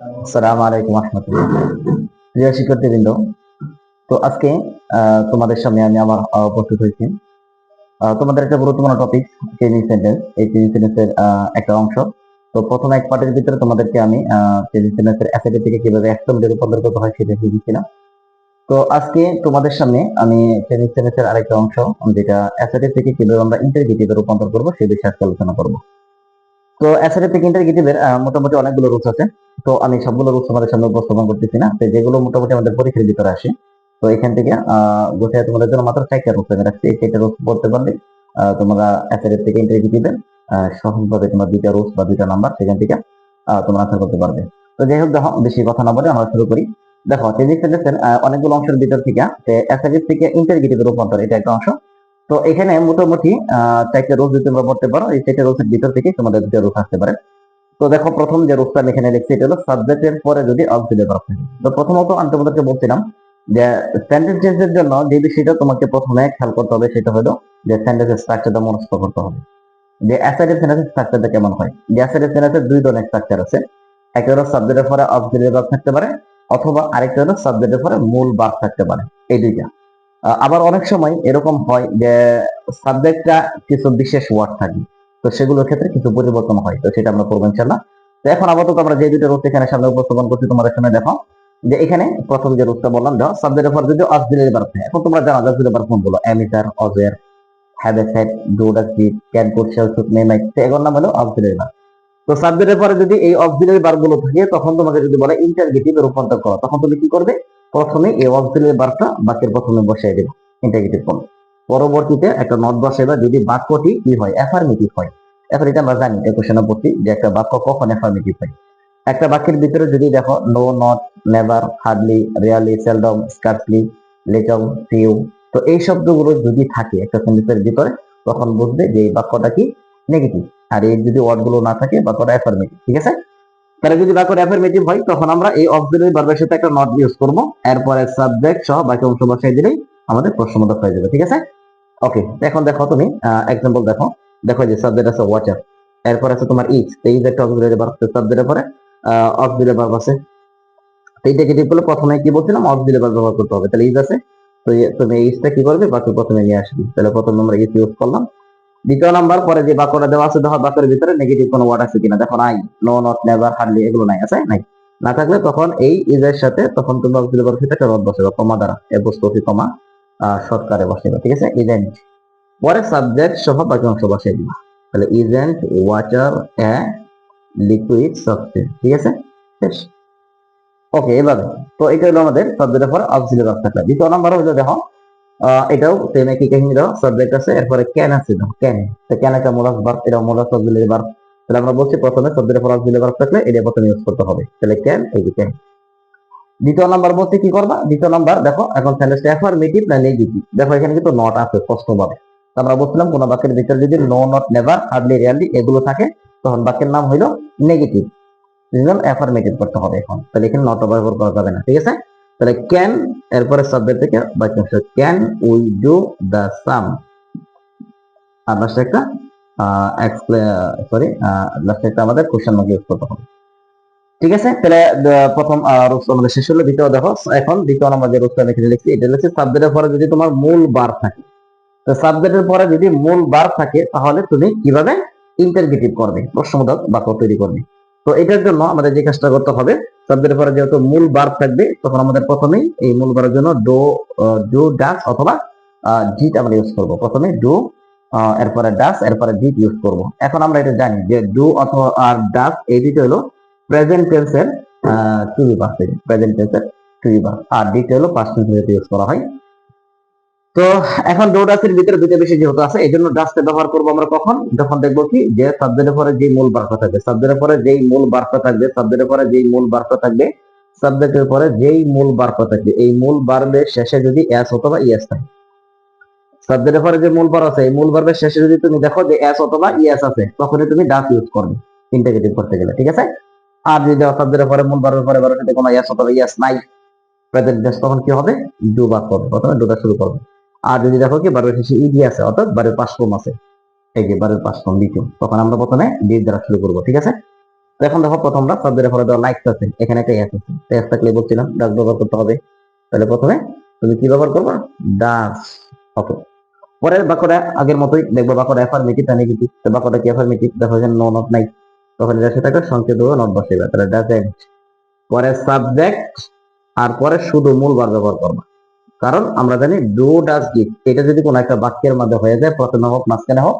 আসসালামু আলাইকুম রহমতুল্লাহ। প্রিয় শিক্ষার্থীবৃন্দ, তো আজকে তোমাদের সামনে আমি আমার উপস্থিত হয়েছি। তোমাদের একটা গুরুত্বপূর্ণ টপিক চেঞ্জিং সেন্টেন্স। এই চেঞ্জিং সেন্টেন্সের একটা অংশ। তো প্রথম এক পার্টের ভিতরে তোমাদেরকে আমি চেঞ্জিং সেন্টেন্সের অ্যাসেটিভ থেকে কিভাবে অ্যাকশনে রূপান্তর করতে হয় সেটা শিখিয়েছিলাম। তো আজকে তোমাদের সামনে আমি চেঞ্জিং সেন্টেন্সের আরেকটা অংশ, যেটা অ্যাসেটিভ থেকে কিভাবে আমরা ইন্টারগেটিভে রূপান্তর করবো সেই বিষয়ে আজকে আলোচনা করবো। তো অ্যাসেটিভ থেকে ইন্টারগেটিভের মোটামুটি অনেকগুলো রুলস আছে। তো আমি সবগুলো রুলস তোমাদের সামনে উপস্থাপন করতেছি না, তো যেগুলো মোটামুটি আমাদের পরীক্ষার ভিতরে আসে। তো এখান থেকে গোছায় তোমাদের জন্য মাত্র 4টা রুলস আমি রাখছি। এই 4টা রুলস পড়তে পারলে তোমরা অ্যাসেটিভ থেকে ইন্টারগেটিভের সহজভাবে তোমরা 2টা রুলস বা 2টা নাম্বার সেখান থেকে তোমরা আনসার করতে পারবে। তো যাই হোক, দেখো বেশি কথা না বলে আমরা শুরু করি। দেখো চেঞ্জিং সেন্টেন্সের অনেকগুলো অংশের ভিতর থেকে অ্যাসেটিভ থেকে ইন্টারগেটিভের রূপান্তর এটা একটা অংশ। তো এখানে মোটামুটি 4টা রুলস যদি তোমরা পড়তে পারো, এই 4টা রুলসের ভিতর থেকে তোমাদের 2টা রুলস আসতে পারে। তো দেখো, প্রথম যে রূপটা আমি এখানে লিখছি এটা হলো সাবজেক্টের পরে যদি অক্সিলারি ভার্ব থাকে। তো প্রথমত আমি তোমাদেরকে বলছিলাম যে সেন্টেন্স চেঞ্জের জন্য যে বিষয়টা তোমাকে প্রথমে খেয়াল করতে হবে সেটা হলো যে সেন্টেন্সের স্ট্রাকচারটা মনস্থ করতে হবে। যে অ্যাসাইটিভ সেন্টেন্সের স্ট্রাকচারটা কেমন হয়। যে অ্যাসাইটিভ সেন্টেন্সের দুই ধরনের স্ট্রাকচার আছে। একটা হলো সাবজেক্টের পরে অক্সিলারি ভার্ব থাকতে পারে, অথবা আরেকটা হলো সাবজেক্টের পরে মূল ভার্ব থাকতে পারে। এই দুইটা। আবার অনেক সময় এরকম হয় যে সাবজেক্টটা কিছু বিশেষ ওয়ার্ড থাকে, তো সেগুলোর ক্ষেত্রে কিছু পরিবর্তন হয়, তো সেটা আমরা করবো ইনশাল্লাহ। তো এখন আপাতত আমরা যে দুটো রূপ এখানে সামনে উপস্থাপন করছি তোমাদের সামনে, দেখো যে এখানে প্রথম যে রূপটা বললাম, দেখো সাবজেক্টের পর যদি অক্সিলারি ভার্ব থাকে। এখন তোমরা জানো অক্সিলারি ভার্ব কোনগুলো: এম ইজ, আর, অজের, হ্যাভ এ সেট, do does did, can could shall should may might, তো এগুলোর নাম হলো অক্সিলারি ভার্ব। তো সাবজেক্টের পরে যদি এই অক্সিলারি ভার্ব গুলো থাকে, তখন তোমাকে যদি বলে ইন্টারগেটিভে রূপান্তর করো, তখন তুমি কি করবে? প্রথমে এই অক্সিলারি ভার্বটা বাক্যের প্রথমে বসিয়ে দেবে ইন্টারগেটিভ ফর্ম। পরবর্তীতে একটা নট বসাইবা যদি বাক্যটি কি হয়, অ্যাফার্মেটিভ হয়। এখন এটা আমরা জানি, এটা কোশ্চেনে পড়ছি যে একটা বাক্য কখন অ্যাফার্মেটিভ হয়। একটা বাক্যের ভিতরে যদি দেখো no, not, never, hardly, really, seldom, scarcely, little, few, তো এই শব্দগুলো যদি থাকে একটা সেন্টেন্সের ভিতরে, তখন বুঝবে যে এই বাক্যটা কি নেগেটিভ। আর এই যদি ওয়ার্ড গুলো না থাকে, বাক্যটা অ্যাফার্মেটিভ। ঠিক আছে? তাহলে যদি বাক্যটা অ্যাফার্মেটিভ হয়, তখন আমরা এই অক্সিলারি ভার্বের সাথে একটা নট ইউজ করব। এরপরে সাবজেক্ট সহ বাকি অংশ বসাই দিলেই আমাদের প্রশ্নবোধক হয়ে যাবে। ঠিক আছে? ওকে, এখন দেখো তুমি এক্সাম্পল দেখো। দেখো যে সাবজেক্ট আছে ওয়াটার, এরপর আছে তোমার ইজ। ইজ একটা অক্সিলারি ভার্ব, সাবজেক্টের পরে অক্সিলারি ভার্ব আছে। এইটাকে ঠিক করলে প্রথমে কি বলছিলাম, অক্সিলারি ভার্ব ব্যবহার করতে হবে। তাহলে ইজ আছে, তো তুমি ইজটা কি করবে, বাকি প্রথমে নিয়ে আসবে। তাহলে প্রথমে আমরা ইজ ইউজ করলাম। দ্বিতীয় নাম্বার, পরে যে বাক্যটা দেওয়া আছে, দেখো বাক্যের ভিতরে নেগেটিভ কোনো ওয়ার্ড আছে কিনা। দেখো নাই, নো, নট, নেভার, হার্ডলি, এগুলো নাই, আছে নাই। না থাকলে তখন এই ইজের সাথে তখন তুমি অক্সিলারি ভার্বের সাথে একটা রদ বসাবে, কমা দ্বারা, এপোস্ট্রফি কমা শর্টকারে বসাবে। ঠিক আছে? ইজেন্ট, পরে সাবজেক্ট সহ বাকি অংশ বসিয়ে দিবা। তাহলে isn't water a liquid substance. ঠিক আছে? শেষ। ওকে, এভাবে। তো এটা হলো আমাদের সাবজেক্টের পরে অক্সিলারি ভার্ব থাকলে। দ্বিতীয় নাম্বার হলো দেখো, এটাও সেম একই কাহিনী। দাও সাবজেক্ট আছে, এরপরে ক্যান আছে। দাও ক্যান, তো ক্যান একটা মূলক ভার্ব, এটা মূলক অক্সিলারি ভার্ব। তাহলে আমরা বলছি প্রথমে সাবজেক্টের পর অক্সিলারি ভার্ব থাকলে এটা প্রথমে ইউজ করতে হবে। তাহলে ক্যান, এই যে ক্যান। দ্বিতীয় নাম্বার বলছে কি করবা। দ্বিতীয় নাম্বার দেখো, এখন সেন্টেন্সটা অ্যাফার্মেটিভ না নেগেটিভ। দেখো এখানে কিন্তু নট আছে স্পষ্টভাবে। তো আমরা বলছিলাম কোন বাক্যের ভিতরে যদি no, not, never, hardly, really এগুলো থাকে, তখন বাক্যের নাম হইলো নেগেটিভ। অ্যাফার্মেটিভ করতে হবে এখন। তাহলে এখানে নট ব্যবহার করা যাবে না। ঠিক আছে? তাহলে ক্যান, এরপরে সাবজেক্ট থেকে বাক্য অংশ, ক্যান উই ডু দ্য সাম। আর লাস্টে একটা লাস্টে একটা আমাদের কোশ্চেন মার্ক ইউজ করতে হবে। ঠিক আছে? তাহলে প্রথম রুলস আমাদের শেষ হলো। দ্বিতীয় দেখো, এখন দ্বিতীয় নম্বর যে রুলসটা আমি এখানে লিখছি, এটা হচ্ছে সাবজেক্টের পরে যদি তোমার মূল ভার্ব থাকে। তো সাবজেক্টের পরে যদি মূল ভার্ব থাকে, তাহলে তুমি কিভাবে ইন্টারগেটিভ করবে, প্রশ্নবোধক বাক্য তৈরি করবে। তো এটার জন্য আমাদের যে কাজটা করতে হবে, সাবজেক্টের পরে যেহেতু মূল ভার্ব থাকবে, তখন আমাদের প্রথমেই এই মূল ভার্বের জন্য ডু, ডাস অথবা ডিড আমরা ইউজ করব। প্রথমে ডু, এরপরে ডাস, এরপরে ডিড ইউজ করব। এখন আমরা এটা জানি যে ডু অথবা আর ডাস এই দুটো হলো প্রেজেন্ট টেন্সের টু বি ভার্ব, প্রেজেন্ট টেন্সের টু বি ভার্ব। আর ডিড হলো পাস্ট টেন্সে ইউজ করা হয়। তো এখন ডো ডাসের ভিতরে দুটো বেশি যেহেতু আছে, এই জন্য ডাসটা ব্যবহার করবো আমরা কখন, যখন দেখবো কি যে সাবজেক্টের পরে যে মূল বার্তা থাকবে, সাবজেক্টের পরে যেই মূল বার্তা থাকবে, সাবজেক্টের পরে যেই মূল বার্তা থাকবে, সাবজেক্টের পরে যেই মূল বার্তা থাকবে, এই মূল বার্বের শেষে যদি এস অথবা ইএস থাকে। সাবজেক্টের পরে যে মূল ভার্ব আছে, এই মূল ভার্বের শেষে যদি তুমি দেখো যে এস অথবা ইএস আছে, তখনই তুমি ডাস ইউজ করবে ইন্টারগেটিভ করতে গেলে। ঠিক আছে? আর যদি সাবজেক্টের পরে মূল ভার্বের পরে সাথে কোনো এস অথবা ইএস নাই, প্রেজেন্ট টেন্স, তখন কি হবে, ডু ভার্ব হবে, প্রথমে ডু শুরু করবে। আর যদি দেখো কি বারের শেষে ইডি আছে, অর্থাৎ বারের পাস্ট ফর্ম আছে, এই যে বারের পাস্ট ফর্ম দ্বিতীয়, তখন আমরা প্রথমে ডিড দ্বারা শুরু করব। ঠিক আছে? তো এখন দেখো প্রথমটা সাবজেক্টের পরে দেওয়া লাইকস আছে, এখানে একটা এস আছে, এস থাকলে বলছিলাম ডাস ব্যবহার করতে হবে। তাহলে প্রথমে তুমি কি ব্যবহার করবে, ডাস। ওকে, পরের বাক্যটা আগের মতোই দেখবো, বাক্যটা অ্যাফার্মেটিভ না নেগেটিভ। তো বাক্যটা কি অ্যাফার্মেটিভ, দেখো এখানে নো নট নাই, তখন এটার সাথে একটা সংকেত দেবো, নট বসাইবে, তাহলে ডাজেন্ট। পরে সাবজেক্ট, আর পরে শুধু মূল ভার্ব ব্যবহার করবো, কারণ আমরা জানি ডু ডাজ ডিড, এটা যদি কোনো একটা বাক্যের মধ্যে হয়ে যায়, প্রথমে হোক মাঝখানে হোক,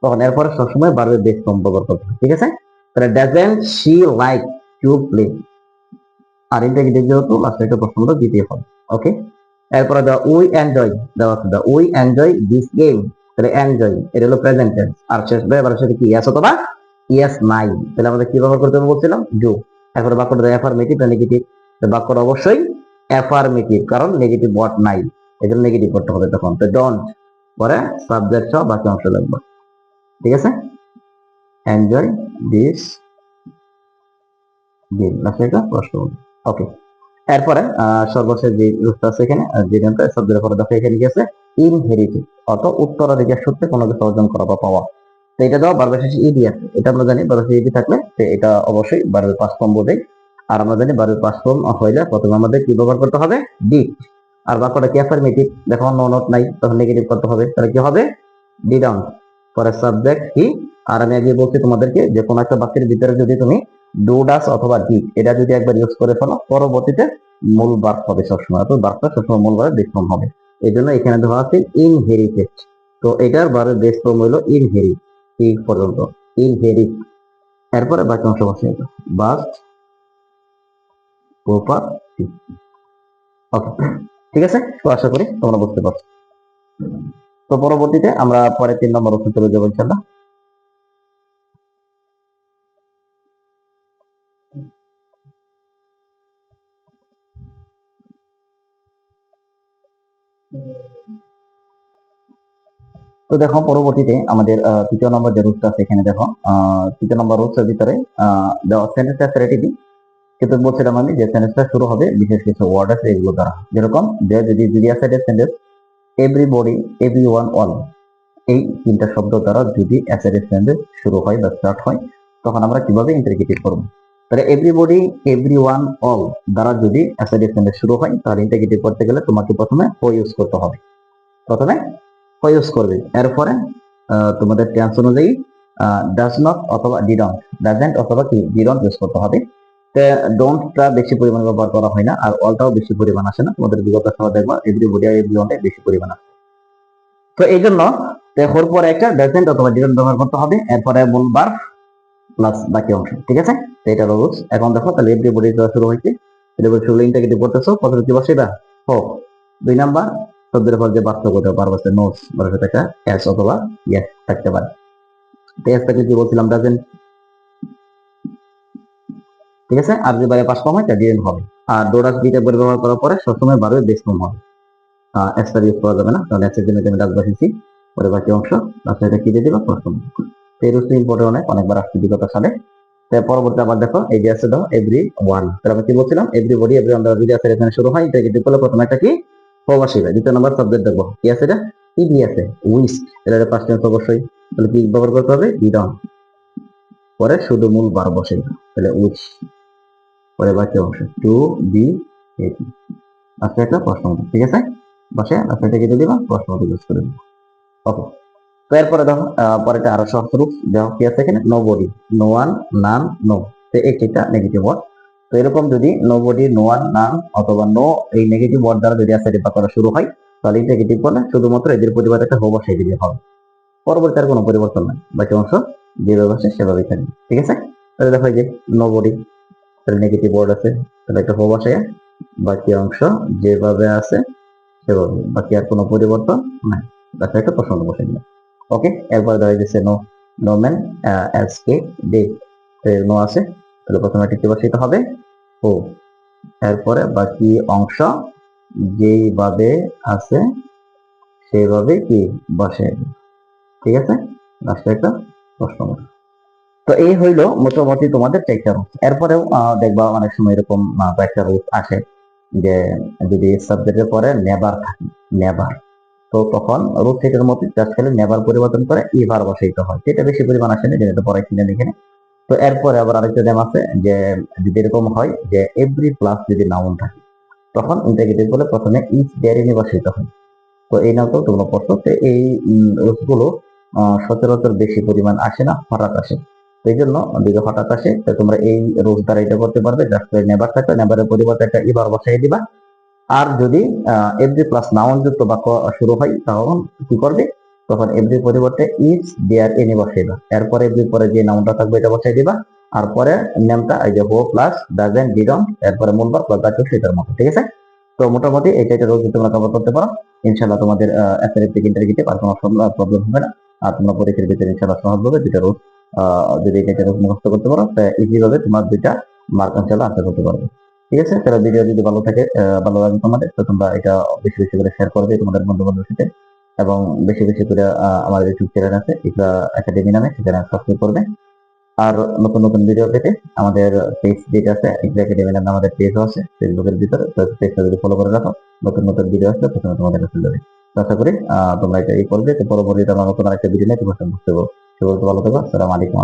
তখন এরপরে সবসময় ভার্বের বেস ফর্ম ব্যবহার করতে হবে, ঠিক আছে। তাহলে doesn't she like to play, আর ইন্টারগেটিভ যেহেতু লাস্টে একটা প্রশ্ন দ্বিতীয় হবে। ওকে, এরপরে দা উই এনজয় দেওয়া আছে, দা উই এনজয় দিস গেম, তাহলে এনজয় এটা হলো প্রেজেন্ট টেন্স, আর শেষ ব্যবহারের সাথে কি ইয়েস অথবা ইয়েস নাই, তাহলে আমাদের কি ব্যবহার করতে হবে বলছিলাম, ডু। এখন বাক্যটা অ্যাফার্মেটিভ না নেগেটিভ, বাক্যটা অবশ্যই অ্যাফার্মেটিভ, কারণ নেগেটিভ ওয়ার্ড নাই, এজন্য নেগেটিভ করতে হবে তখন। তো ডোন্ট পরে সাবজেক্ট সহ বাকি অংশ লিখবো, ঠিক আছে। এনজয় দিস গেম, লাস্টে একটা প্রশ্ন। ওকে, এরপরে সর্বশেষ যে রূপটা আছে এখানে, যে নিয়মটা শব্দের পরে দেখো এখানে কি আছে, ইনহেরিটেড, অর্থাৎ উত্তরাধিকার সূত্রে কোনো কিছু অর্জন করা বা পাওয়া। তো এটা দাও বারবার শেষে ইডি আছে, এটা আমরা জানি বারবার শেষে ইডি থাকলে এটা অবশ্যই বারবার পাঁচ ফর্ম বোঝাই। আর আমরা জানি বারবার পাঁচ ফর্ম হইলে প্রথমে আমাদের কি ব্যবহার করতে হবে, ডিড। আর বাক্যটা কি অ্যাফার্মেটিভ, দেখো নো নট নাই, তখন নেগেটিভ করতে হবে, তাহলে কি হবে, ডিডন্ট। পরে সাবজেক্ট কি, আর আমি আগে বলছি তোমাদেরকে যে কোনো একটা বাক্যের ভিতরে যদি তুমি ডু ডাস অথবা ডিড এটা যদি একবার ইউজ করে ফেলো, পরবর্তীতে মূল ভার্ব হবে সবসময়, অর্থাৎ ভার্বটা সবসময় মূল ভার্বের বেস ফর্ম হবে। এই জন্য এখানে ধরা আছে ইনহেরিটেড, তো এটার ভার্বের বেস ফর্ম হলো ইনহেরিট, এই পর্যন্ত ইনহেরিট। এরপরে বাকি অংশ বসে বাস্ট প্রপার। ওকে, ঠিক আছে, তো আশা করি তোমরা বুঝতে পারছো। তো পরবর্তীতে আমরা পরে 3 নম্বর অপশন চলে যাবো ইনশাআল্লাহ। তো দেখো পরবর্তীতে আমাদের 3য় নম্বর যে রুটটা আছে এখানে দেখো, 3য় নম্বর রুটসের ভিতরে দেওয়া সেন্টেন্স অ্যাসারেটিভ, কিন্তু বলছিলাম আমি যে সেন্টেন্সটা শুরু হবে বিশেষ কিছু ওয়ার্ড আছে এগুলো দ্বারা, যেরকম যে যদি assertive sentence everybody, everyone, all, এই তিনটা শব্দ দ্বারা যদি অ্যাসারেটিভ সেন্টেন্স শুরু হয় বা স্টার্ট হয়, তখন আমরা কিভাবে ইন্টারগেটিভ করব। তাহলে এভরিবডি, এভরিওয়ান, অল দ্বারা যদি অ্যাসারেটিভ সেন্টেন্স শুরু হয়, তাহলে ইন্টারগেটিভ করতে গেলে তোমাকে প্রথমে ও ইউজ করতে হবে, প্রথমে ও ইউজ করবে। এরপরে তোমাদের টেন্স অনুযায়ী ডাজ নট অথবা ডিডন্ট, ডাজেন্ট অথবা কি ডিডন্ট ইউজ করতে হবে। ডোন্টটা বেশি পরিমাণে ব্যবহার করা হয় না, আর অলটাও বেশি পরিমাণ আসে না, তোমাদের বিগত সময় দেখবা এভরিবডি আর এভরিওয়ানটা বেশি পরিমাণ আসে। তো এই জন্য ওর পরে একটা ডাজেন্ট অথবা ডিডন্ট ব্যবহার করতে হবে, এরপরে মূল ভার্ব প্লাস বাকি অংশ, ঠিক আছে। তো এটা রুলস। এখন দেখো তাহলে এভরিবডি শুরু হয়েছে, এভরিবডি শুরু ইন্টারগেটিভ করতেছো, প্রথমে কি বসেবা, হোক। 2 নাম্বার শব্দের পর যে বাক্যগত ভার্ব আছে নোস, বড় সাথে একটা এস অথবা ইয়েস থাকতে পারে। তো এস থেকে কি বলছিলাম, ডাজেন্ট, ঠিক আছে। আর যে বাইরে পাস ফর্ম হয় তা ডিডন্ট হবে। আর ডোডাস বিটা ব্যবহার করার পরে সবসময় ভার্বের বেস ফর্ম হবে, এসটা ইউজ করা যাবে না, তাহলে এসের জন্য আমি ডাজ বসিয়েছি, পরে বাকি অংশ লাস্টে এটা কি দিয়ে দিবা, প্রশ্ন। তো এই রুলসটা ইম্পর্টেন্ট অনেকবার আসছে বিগত সালে। পরবর্তী আবার দেখো এই যে আছে দাও এভরি ওয়ান, তাহলে আমি কি বলছিলাম, এভরিবডি, এভরি ওয়ান দ্বারা যদি আছে এখানে শুরু হয়, এটা কিন্তু বলে প্রথমে একটা কি হোম আসবে। 2 নম্বর সাবজেক্ট দেখবো কি আছে, এটা ইডি আছে, উইস, এটা পাস্ট টেন্স অবশ্যই, তাহলে কি ব্যবহার করতে হবে, ডিডন, পরে শুধু মূল ভার্ব বসে, তাহলে উইস, পরে বাকি অংশ টু বি এটি, আজকে একটা প্রশ্ন, ঠিক আছে, বসে আজকে থেকে যদি দিবা প্রশ্ন ইউজ করে দিবা। ওকে, তো এরপরে দেখো পরেটা আরো সহজ রূপ দেখো কি আছে এখানে, নো বডি, নো ওয়ান, নান, নো, তো এটা নেগেটিভ ওয়ার্ড। তো এরকম যদি নো বডি, নো ওয়ান, নান অথবা নো এই নেগেটিভ ওয়ার্ড দ্বারা যদি অ্যাসাইটিভ করা শুরু হয়, তাহলে নেগেটিভ বলে শুধুমাত্র এদের পরিবর্তে একটা হোম বসাই দিলে হবে, পরবর্তী আর কোনো পরিবর্তন নাই, বাকি অংশ যেভাবে আছে সেভাবেই থাকবে, ঠিক আছে। তাহলে দেখো এই যে নো বডি, তাহলে নেগেটিভ ওয়ার্ড আছে, তাহলে একটা হোম বসাই, বাকি অংশ যেভাবে আছে সেভাবে, বাকি আর কোনো পরিবর্তন নাই, বাকি একটা প্রশ্ন বসাই দিলাম। ওকে, এরপরে দেখা যাচ্ছে নো, নো ম্যান এস কে ডে, নো আছে, তাহলে প্রথমে টিকতে বসাইতে হবে ও, এরপরে বাকি অংশ যেইভাবে আছে সেইভাবে কি বসে, ঠিক আছে, লাস্টে একটা প্রশ্ন। তো এই হইলো মোটামুটি তোমাদের 4টা রুট। এরপরেও দেখবা অনেক সময় এরকম কয়েকটা রুট আসে যে যদি সাবজেক্টের পরে নেভার থাকে, নেভার, তো তখন রুট থেকের মধ্যে জাস্ট খালি নেভার পরিবর্তন করে ইভার বসাইতে হয়, এটা বেশি পরিমাণ আসে না, যেটা পড়াইছিলেন এখানে। তো এরপরে আবার আরেকটা নেম আছে যে যদি এরকম হয় যে এভরি প্লাস যদি নাউন থাকে তখন ইন্টারগেটিভ বলে প্রথমে ইচ দেয়ারে নির্বাচিত হয়। তো এই নামটাও তোমরা পড়ছো। তো এই রুলস গুলো সচরাচর বেশি পরিমাণ আসে না, হঠাৎ আসে। তো এই জন্য যদি হঠাৎ আসে তো তোমরা এই রুলস দ্বারা এটা করতে পারবে। জাস্ট নেভার থাকলে নেভারের পরিবর্তে একটা ইবার বসাই দিবা। আর যদি এভরি প্লাস নাউন যুক্ত বাক্য শুরু হয় তখন কি করবে, তখন এভরি পরিবর্তে ইজ দেয়ার এনি বসাইবা। এরপরে এভরি পরে যে নাউনটা থাকবে এটা বসাই দিবা। আর পরে নেমটা এই যে হো প্লাস ডাজেন্ট ডিডন্ট, এরপরে মূল ভার্ব প্লাস বাক্য সেটার মতো, ঠিক আছে। তো মোটামুটি এই চারটা রোল তোমরা কভার করতে পারো, ইনশাআল্লাহ তোমাদের অ্যাসাইনমেন্ট ইন্টারভিউতে আর কোনো প্রবলেম হবে না। আর তোমরা পরীক্ষার ভিতরে ইনশাআল্লাহ সহজভাবে দুইটা রোল যদি এই চারটা রোল মুখস্থ করতে পারো ইজি ভাবে তোমার দুইটা মার্ক ইনশাআল্লাহ আশা করতে পারবে। ঠিক আছে, তাহলে ভিডিও যদি ভালো থাকে ভালো লাগে তোমাদের, তো তোমরা এটা বেশি বেশি করে শেয়ার করবে তোমাদের বন্ধু বান্ধবের সাথে, এবং বেশি বেশি করে আমাদের ইউটিউব চ্যানেল আছে ইকরা একাডেমি নামে, সেখানে সাবস্ক্রাইব করবে। আর নতুন নতুন ভিডিও পেতে আমাদের পেজ যেটা আছে ইকরা একাডেমি নামে আমাদের পেজও আছে ফেসবুকের ভিতরে, তো পেজটা যদি ফলো করে রাখো নতুন নতুন ভিডিও আসলে প্রথমে তোমাদের কাছে যাবে। তো আশা করি তোমরা এটা করবে। তো পরবর্তীতে আমরা নতুন আরেকটা ভিডিও নিয়ে তোমার সাথে বুঝতে পারবো। সেগুলো তো ভালো থাকো। আসসালামু আলাইকুম।